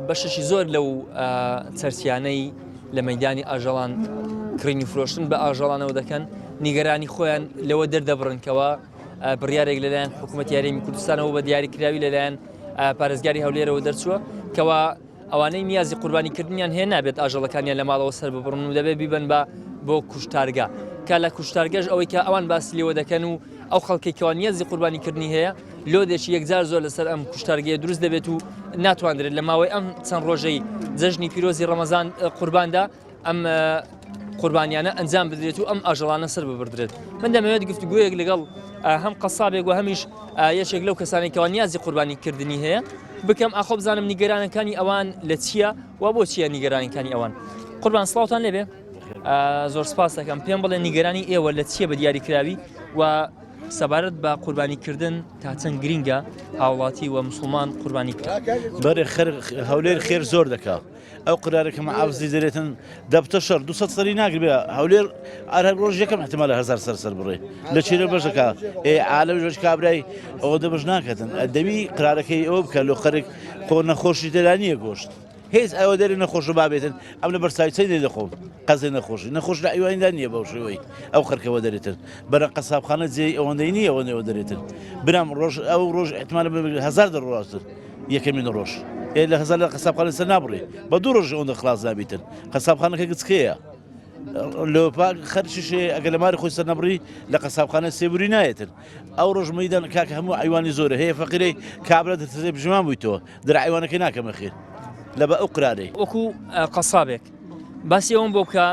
بەشەشی زۆر لەو چەرسیانەی لە مەیدانی ئاژەڵان کڕینی فرۆشتن بە ئاژەڵانەوە دەکەن نیگەرانی خۆیان لەوە دەردەبڕنکەوە بڕیارێک لەلایەن حکوومەت یاریمی کوردستانەوە بە دیاریکراوی لەلایەن پارێزگاری هەولێرەوە دەرچووە کەوا ئەوانەی نیازی قوربانیکردنیان هەیە نابێت ئاژەڵەکانیان لە ماڵەوە سەر ببڕن و دەبێت بیبن بۆ کوشتارگا کە لە کوشتارگەش ئەوەی کە ئەوان باسی لێوە دەکەن و ئەو خەڵکێکەوە نیازی قوربانیکردنی هەیە لۆدێکی یەکجار زۆر لەسەر ئەم کوشتارگەیە دروست دەبێت و ناتوانرێت لە ماوەی ئەم چەند ڕۆژەی جەژنی پیرۆزی ڕەمەزان قورباندا ئەم قوربانیانە ئەنجام بدرێت و ئەم ئاژەڵانە سەر ببردرێت من دەمەوێت گفتگویەک لەگەڵ هەم قەسابێک و هەمیش یەکێک لەو کەسانێکەوە نیازی قوربانیکردنی هەیە بکەم ئاخۆ بزانم نیگەرانەکانی ئەوان لە چییە و بۆ چییە نیگەرانەکانی ئەوان قوربان سڵاوتان لێبێ زۆر سپاس دەکەم پێم بڵێ نیگەرانی ئێوە لە چییە بە دیاریکراوی و سەبارەت بە قوربانیکردن تا چەند گرینگە هاوڵاتی و مسلمان قوربانی کرد بەرێ هەولێر خێر زۆر دەکات ئەو قرارێکە مەعاوزی دەرێتن دەبتە شەر 200 سەری ناگربێ هەولێر ئەر ڕۆژ یەکەم احتیمالە 1000 سەر بڕێ لە چیرە بەشەکە عالەوی ژۆژ کابرای ئەوە دەبەش ناکەتن دەبی قرارەکەی ئەوە بکە لۆ خەرێک خۆ نەخۆشی تێرانیە گۆشت هیچ ئەوە دەری نەخۆش بابێتن ئەم لە بەرسایچەی دەخۆم قەزی نەخۆشی نەخۆش لە ئەیواندا نییە بەو شێوەی ئەو خەرکەوە دەرێتن بەرە قەسابخانە جێی ئەوەندەی نییە ئەوەندەوە دەرێتن برام ڕۆژ ئەو ڕۆژ احتیمالە 1000 دەڕاستن یەکەمین ڕۆژ لە 1000 لە قەسابخانە سەر نابڕێ بە دوو ڕۆژ ئەوەندە خلاص نابیتن قەسابخانەکە گچکەیە لۆپاک خەرشیشێ ئەگەر لە ماری خۆی سەر نەبڕی لە قەسابخانە سێبوری نایەتن ئەو ڕۆژ مەیدان کاکە هەموو ئەیوانی زۆرە هەیە فەقیرەی کابرا دەتەزێ بژمان بوویتەوە دەرە ئەیوانەکەی ناکەمە خێر لە بە ئەو قرارەی وەکو قەسابێک باسی ئەوم بۆ بکە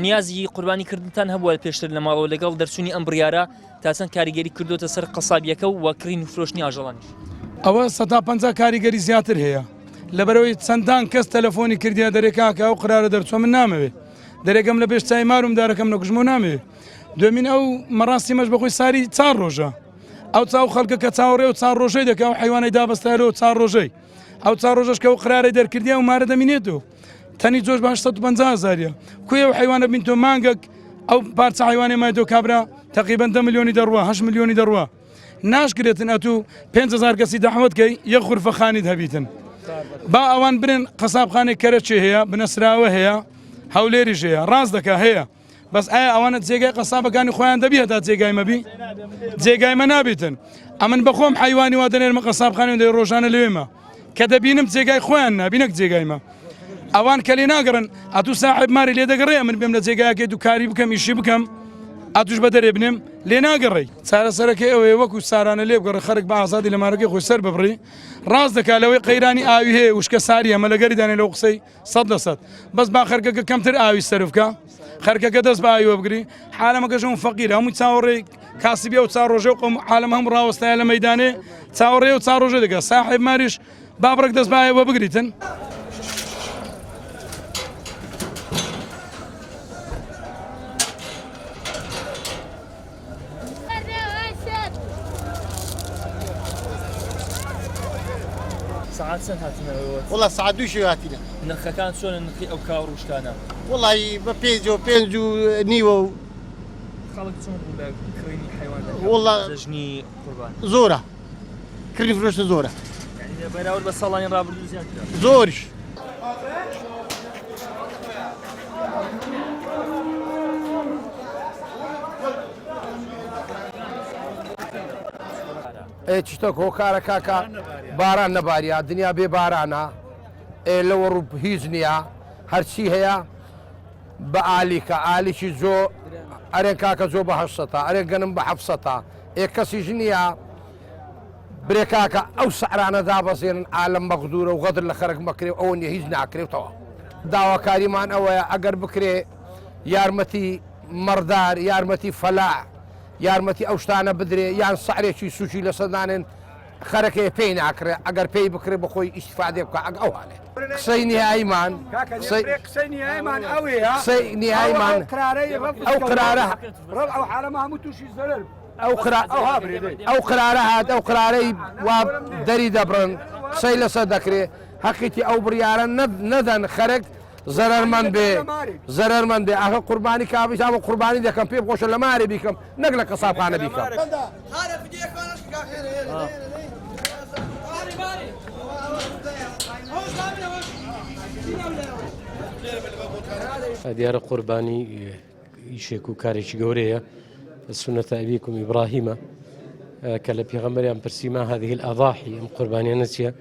نیازی قوربانیکردنتان هەبووە پێشتر لە ماڵەوە لەگەڵ دەرچوونی ئەم بڕیارە تا چەند کاریگەری کردوتە سەر قەسابیەکە و وەکرین و فرۆشتنی ئاژەڵانیش ئەوە 150 کاریگەری زیاتر هەیە لەبەرەوەی چەندان کەس تەلەفۆنی کردیا دەرێکاکە ئەو قرارە دەرچوە من نامەوێت دەرێکم لە پێش چای ماروم دارەکەم نەکوژمە نامەوێت دومین ئەو مەڕاستیمەش بەخۆی ساری 4 ڕۆژە ئەو چاو خەڵکە کە چاوەڕێ و 4 ڕۆژەی دەکە و حیوانەی دابەستایەوە 4 ڕۆژەی ئەو 4 ڕۆژەش کە و قرارەی دەرکردیا و مارە دەمینێتەوە تەنی جۆش بە 850,000 کوێ و حیوانە بین تۆ مانگەک ئەو پارچە حیوانێ مایتۆ کابرا تقریبا 10 ملیۆنی دەڕوە 8 ملیۆنی دەڕوە ناشکرێتن ئەتوو 5,000 کەسی داحوتکەی یەک خورفەخانیت هەبیتن با ئەوان برن قەسابخانێک کەرەچێ هەیە بنەسراوە هەیە هەولێریش هەیە ڕاست دەکا هەیە بەس ئایا ئەوانە جێگای قەسابەکانی خۆیان دەبی هەتا جێگای مەبی جێگایمە نابێتن ئەمن بەخۆم حیوانی وا دەنێرمە قەسابخانەی دەی ڕۆژانە لێمە کە دەبینم جێگای خۆیان نبینەک جێگایمە ئەوان کە لێ ناگەڕن ئەتوو ساحب ماری لێ دەگەڕێ من بێم لە جێگایەکەی دووکاری بکەم ئیشی بکەم ئەتوش بە دەرێ بنێم لێ ناگەڕێی چارەسەرەکەی ئەوەیە وەکو سارانە لێ بگەڕێ خەرک بە ئازادی لە مارەکەی خۆی سەر ببڕی ڕاست دەکا لەوەی قەیرانی ئاوی هەیە وشکە ساری ئەمە لەگەری دانێ لەو قسەی 100% بەس با خەرکەکە کەمتر ئاوی سەر بکە خەرکەکە دەست بە ئاویوە بگری حالەمەکەش ئەوم فەقیرە هەمووی چاوەڕێی کاسبیە و 4 ڕۆژە و قەوم حالەمە هەم ڕاوەستایە لە مەیدانێ چاوەڕێ و 4 ڕۆژە دەکە ساحب ماریش بابڕێک دەست بە ئاویوە بگریتن ساعات چەند هاتنەوە وڵا ساعت دووشی هاتینە نرخەکان چۆنە نرخی ئەو کاو ڕوشتانە وڵی بە 5 و نیوە و خەڵک چۆن بوو لە کڕینی حیوان وڵا دەژنی قوربان زۆرە کردی فرۆشتە زۆرە بەراورد بە ساڵانی ڕابردوو زیاترە زۆریش چتە کۆکارە کاکە باران نەباریە دنیا بێ بارانە لەوە ڕوو هیچ نییە هەرچی هەیە بە ئالیکە ئالیکی زۆ ئەرێن کاکە زۆ بە 800 ئەرێن گەنم بە 700 کەسیژ نییە برێ کاکە ئەو سەعرانە دابەزێنن ئالم مەغدورە و غەدر لە خەرک مەکرێ ئەوە نیە هیچ ناکرێتەوە داواکاریمان ئەوەیە ئەگەر بکرێ یارمەتی مەردار یارمەتی فەلاع یارمەتی ئەو شتانە بدرێ یان سەعرێکی سوچی لە سەدانن خەرەکەی پێی ناکرێت ئەگەر پێی بکرێ بەخۆی ئیسفادێ بکە ئەگ ئەوانێ قسەی نهاییمان قسەی نهاییمان ئەوەیە قسەی نهاییمان ئەو قرارە ئەو حالەمە هەموو تووشی زەرەر ئەو قرارە هات ئەو قرارەی وا دەری دەبڕن قسەی لەسەر دەکرێت حەقیتی ئەو بڕیارە نەدەن خەرک زەرمەند بێ ئاخە قوربانی کابیشام و قوربانی دەکەم پێ بخۆشە لە مارێ بیکەم نەک لە قەسابخانە بیکەم. دیارە قوربانی ئیشێک و کارێکی گەورەیە سنة أبيكم إبراهيم كلا بيغمبريان برسيما هذه الأضاحي أم قربانيان نسيا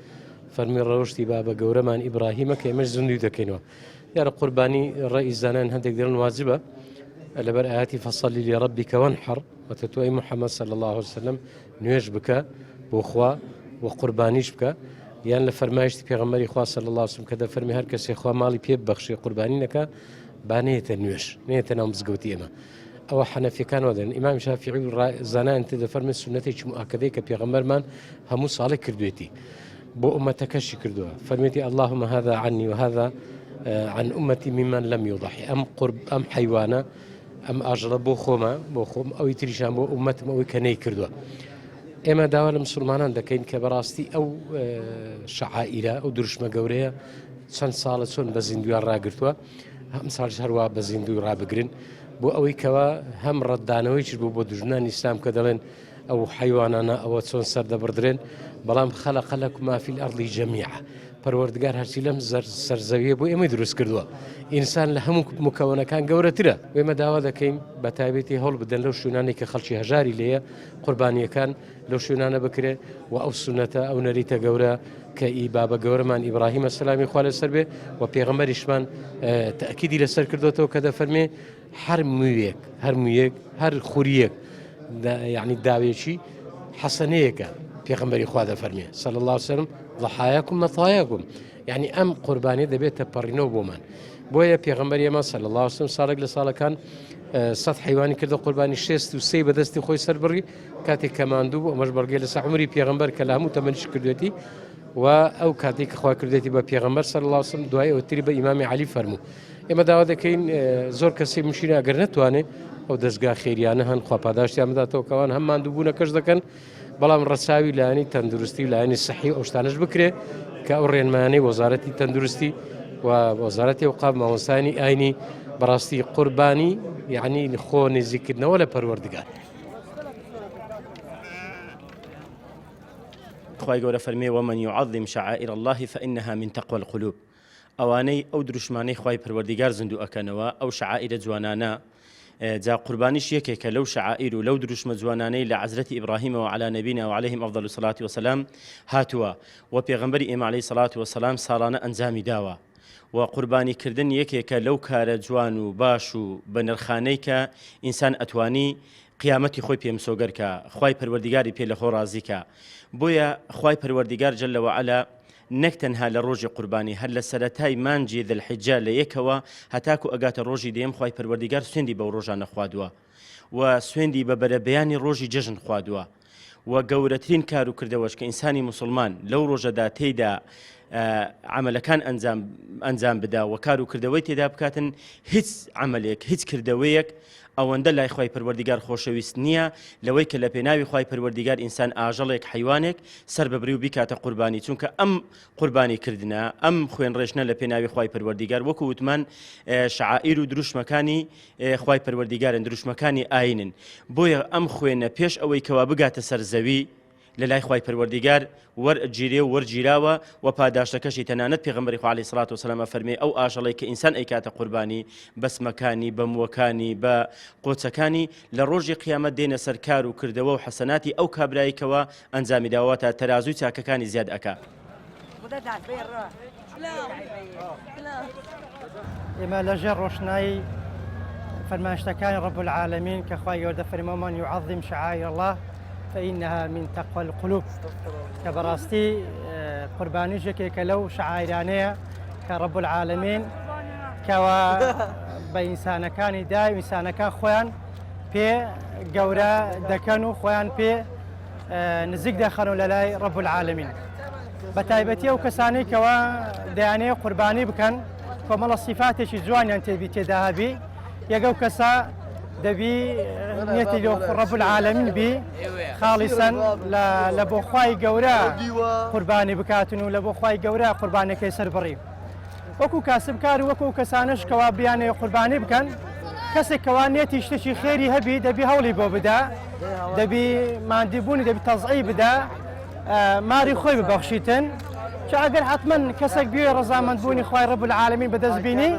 فرمي روشتي بابا قورمان إبراهيم كيمش زندو دكينوا يا قرباني الرئيس زانان هندك ديرن واجبة لبر آياتي فصلي لربك وانحر وتتوي محمد صلى الله عليه وسلم نويش بك بوخوا وقربانيش بك يعني لفرمايشتي بيغمبري خوا صلى الله عليه وسلم كذا فرمي هركس خوا مالي بيب بخشي قربانينك بانية نويش نية نوم زقوتي أما أو حنفي كان ودن إمام شافعي زانان تدفر من سنتي مؤكدة كبيغمبر من همو صالح كردويتي بو أمتكشي كردوها فرميتي اللهم هذا عني وهذا عن أمتي ممن لم يضحي أم قرب أم حيوانة أم أجر بو خوم أو يتريشان بو أمتم أو كني كردوها إما داوال مسلمان دكين كبراستي أو شعائر أو درش مجورية سن صالة سن بزندوار راقرتوا هم صالح هروا بزندوار رابقرن بو أوي كوا هم ردانويش بو دجنان إسلام كدلن أو حيواننا أو تسون سرد بردرين بلام خلق لكم ما في الأرض جميعا پروردگار هرچی لم سرزویه بو امی درست کردوا انسان له هم مکونه کان گوره تره و ما داوا دکیم بتایبتی هول بدن لو شونانی که خلچی هجاری لیه قربانی کان لو شونانه بکره و او سنته او نریته گوره که ای بابا گوره من ابراهیم السلامی خواله سربه و پیغمبرش من تاکیدی لسر کردو تو کده فرمی هر مویک هر خوریک يعني داويشي حسنيك پیغمبري خدا فرمي صلى الله عليه وسلم ضحاياكم مطاياكم يعني ام قرباني دبيت برينو بومن بويا پیغمبري ما صلى الله عليه وسلم صالح لصالح كان سطح حيواني كده قرباني شيست وسي بدستي خوي سربري كاتي كماندو ومش برجي لس عمري پیغمبر كلامه تمنش كردتي و او كاتي خوا كردتي با پیغمبر صلى الله عليه وسلم دعاء وتري با امام علي فرمو اما داود كاين زور كسي مشينا اگر نتواني او دزگاه خیریانه هن خوا پاداشتی هم داتو کوان هم ماندوبونه کش دکن بلام رساوی لانی تندرستی لانی صحی اوشتانش بکره که اورین مانی وزارتی تندرستی و وزارتی اوقاف موسانی آینی براستی قربانی يعني خون ذكرنا ولا پروردگار خواهي قول فرمي ومن يعظم شعائر الله فإنها من تقوى القلوب اواني او درشماني خواهي پروردگار زندو اكنوا او شعائر جوانانا جا قربانيش يكيك لو شعائر ولو دروشم جواناني لعزرة إبراهيم وعلى نبينا وعليهم أفضل الصلاة والسلام هاتوا وبيغمبر إيم عليه الصلاة والسلام صارانا أنزامي داوا وقرباني كردن يكيك لو كار جوان باشو بنرخانيك إنسان أتواني قيامتي خوي بيم سوغركا خوي پروردگاري بي لخو رازيكا بويا خوي پروردگار جل وعلا نكتنها لروجي قرباني هل لسرتاي مانجي ذا الحجة ليكوا هتاكو أقات الروجي ديم خواي پروردگار سويندي بوروجان خوادوا وسويندي ببربياني روجي ججن خوادوا وقورتين كارو كردواش كإنساني مسلمان لو روجا دا تيدا عمل كان أنزام بدا وكارو كردوي تيدا بكاتن هيتس عمليك هيتس كردويك او اندل لای خوای پروردگار خوشویست نیه لوی که لپناوی خوای پروردگار انسان آجلک حیوانک سر ببریو بیکات قربانی چونکه ام قربانی کردنا ام خوین رشنا لپناوی خوای پروردگار وکو وتمن شعائر و دروش مکانی خوای پروردگار دروش مکانی آینن بویا ام خوین پیش اوی کوا بگات سر زوی للای خوای پروردگار ور جیره ور جیراوه و پاداشتکشی تنانت پیغمبری خو علیه الصلاة والسلام فرمی او آجلی که انسان ایکات قربانی بس مکانی بموکانی با قوتسکانی لروج قیامت دین سرکار و کردو و حسناتی او کابرای کوا انزامی داواتا ترازوی تاککانی زیاد اکا إما لجر روشناي فرمانشتكان رب العالمين كخواي يورد فرما من يعظم شعائر الله فإنها من تقوى القلوب كبراستي قرباني جكي كلو شعائرانية كرب العالمين كوا بإنسان كان داي إنسان كان خوان بي جورا دكانو خوان بي نزيق دخلوا للاي رب العالمين بتايبتي وكساني كوا دياني قرباني بكن كمال الصفات شي زوان انت بتداهبي يجو كسا دبي نيتي رب العالمين بي خالصا لبو خواي جورا قرباني بكاتنو لبو خواي جورا قرباني كيسر بري وەکو کاسبکار و وەکو کەسانش کەوا بیانەیە قوربانی بکەن کەسێک کەوانێتی شتێکی خێری هەبی دەبی هەوڵی بۆ بدا دەبی مادیبوونی دەبی تەزعی بدا ماری خۆی ببەخشیتن چ ئەگەر حتمما کەسێک بێ ڕەزامەندبوونی خوای ڕەب العالەمین بەدەستبینی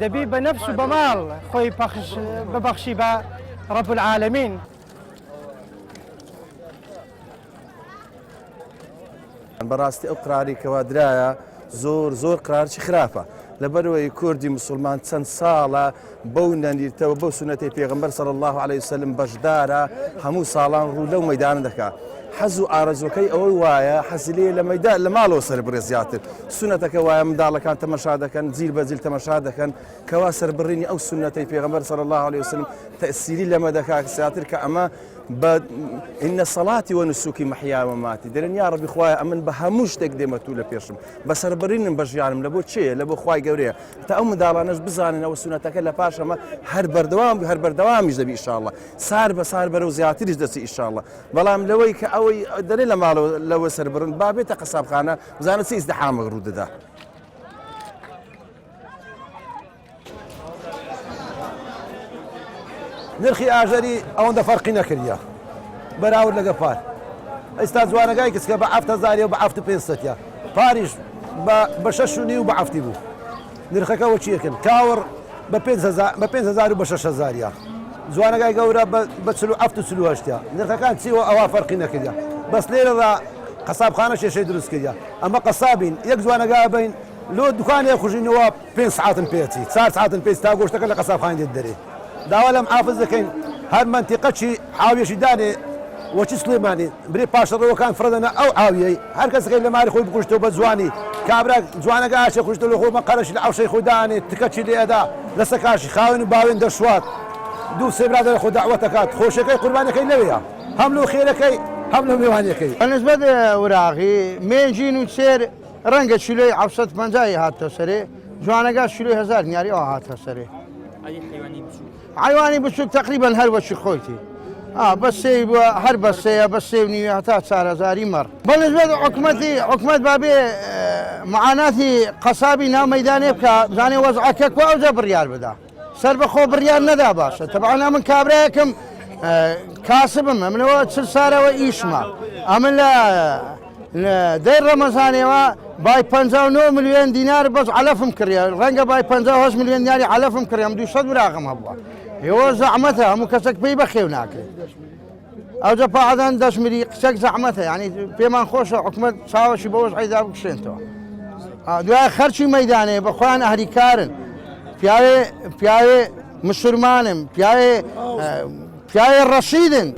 دەبی بە نەفس و بە ماڵ خۆی ببەخشی بە ڕەب العالەمین. بەڕاستی ئەو قراری کەوا درایە زۆر قرارکی خراپە لەبەرەوەی کوردی مسلمان چەند ساڵە بەو نەنیرتەوە بەو سونەتی پێغەمبەر صلی الله عليه وسلم بەشدارە هەموو ساڵان ڕوو لەو مەیدانە دەکات حەز و ئارەزوەکەی ئەوەی وایە حەزیلێ لە ماڵەوە سەربڕێ زیاتر سونەتەکە وایە منداڵەکان تەمەشا دەکەن جیل بە جیل تەمەشا دەکەن کەوا سەربڕینی ئەو سونەتەی پێغەمبەر صلی الله عليه وسلم تەئسیری لەمە دەکات زیاتر کە ئەمە إن صلاتي ونسوكي محيا ومماتي دەرێن یا ڕەبی خوایە ئەمن بە هەموو شتێک دێمەتوو لە پێشم بە سەربڕینم بەژیانم لە بۆ چێە لە بۆ خوای گەورەیە تا ئەو منداڵانەش بزانن ئەوە سونەتەکە لە پاش ئەمە هەر بەردەوامیش دەبی ئینشاءالله سار بە سار بەرەو زیاتریش دەچی ئینشاءالله بەڵام لەوەی کە ئەوەی دەرێ لە ماڵەوە لەوە سەربڕن با بێتە قەسابخانە بزانە چی ئیزدحامە ڕوو دەدا. نرخی ئاژەری ئەوەندە فەرقی نەکردە بەراورد لەگە پار ئێستا جوانەکەی کچکە بە 7,000 و بە 500 پاریش بە 6.5 و بە 7 بوو نرخەکەەوە چیەکەن کاوەڕ بە 5,000 و بە 6,000 جوانەکەی گەورە بە 7 نرخەکان چیوە ئەوە فەرقی نەکردە بەس لێرەدا قەسابخانە شێشەی دروست کردە ئەمە قەسابین یەک جوانەکە بین لۆ دوکانێ خوژینەوە 5 ساعتن پێچی 4 ساعتن پێ تا گۆشتەکە لە قەسابخانە دێت دەرێ داوا لەم حافظ دەکەین هەر منتیقەچی حاویێشی دانێ وەچی سلێمانی برێ پاشەڕەوەکان فرەدەنە ئەو ئاویەی هەر کەسەکەی لە ماری خۆی بکوشتەوە بە جوانی کابرا جوانەکە ئاچە خوشتە لە خۆمە قەرەشی لە ئەوشەی خۆی دانێت تکەچی لێدا لە سەکاشی خاوێن و باوێن دەشوات دوو سێ برادە لە خۆ داوە دەکات خۆشەکەی قوربانەکەی لەوەیە هەم لەو خێرەکەی هەم لەو میوانیەکەی بەنسبەت وراغی مێنجین و سێر ڕەنگە چیلۆی 750 هاتە سەرێ جوانەکە چیلۆی 1000 دیاری ئەوە هاتە سەرێ حیوانی بچووک تقریبا هەر بەچی خۆیتی بەسێ هەر بەسەیە بە 3.5 هەتا 4,000 مەڕ بەنسبەت حکومەت بابێ معاناتی قەسابی ناو مەیدانێ بکە بزانێ وەزعەکە کو ئەوجە بڕیار بدا سەر بەخۆ بڕیار نەدا باشە تەبعا من کابرایەکەم کاسبم ئەمنەوە 40 سارەوە ئیشمە ئەمن لە دەی ڕەمەزانێەوە بای 59 ملیۆن دینار بەس علەفم کڕە ڕەنگە بای 58 ملیۆن دیاری علەفم کڕم 200 وراغم هەبووە ئێوە زەحمەتە هەموو کەسێک پێی بەخێو ناکرێت ئەوجە پاعدان دەشمیری قسەک زەحمەتە ینی پێمان خۆشە حکومەت چاوەشی بەوەش عیدا بکشێنەوە دوای خەرچی مەیدانێ بە خۆیان ئەهریکارن پیاوێ مسلمانم پیاوێ ڕەشیدن